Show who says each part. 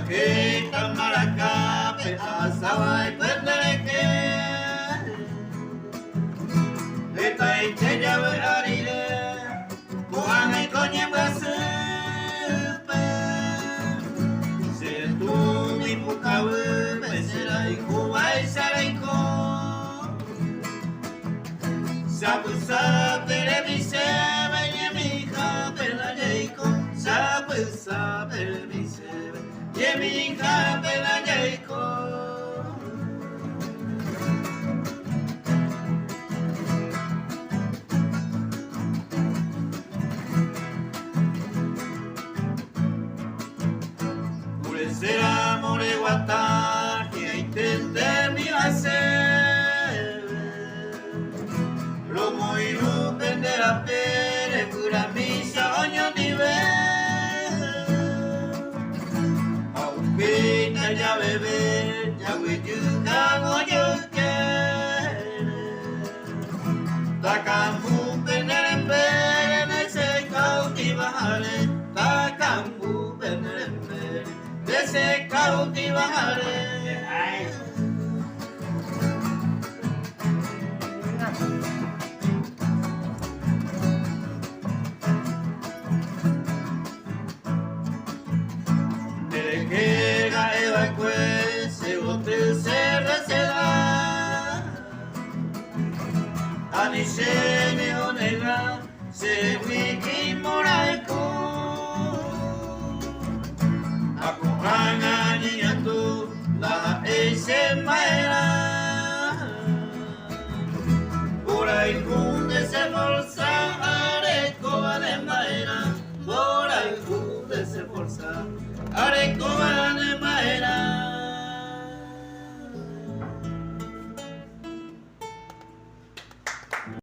Speaker 1: Kita marakape asawai pendereke Etai teja berarire Kuangai konye basupe Setumi pukawe Beserai kuwai saraiko Sabu-sabu remise Benyemika pelajaiko Sabu-sabu remise Yemika pelajaiko Uresera more wata Hiaitente mi base Romo iru pendera pere Kura misa onyo nive Pina ya bebe, ya wiyuka ngoyuke Takambu penerembere Nese kau tibahare Takambu penerembere Nese kau tibahare Anishene onega se wiki moraiko Akupanga niñatu la eise maera Orai kunde se forza areko ale maera Orai kunde se forza areko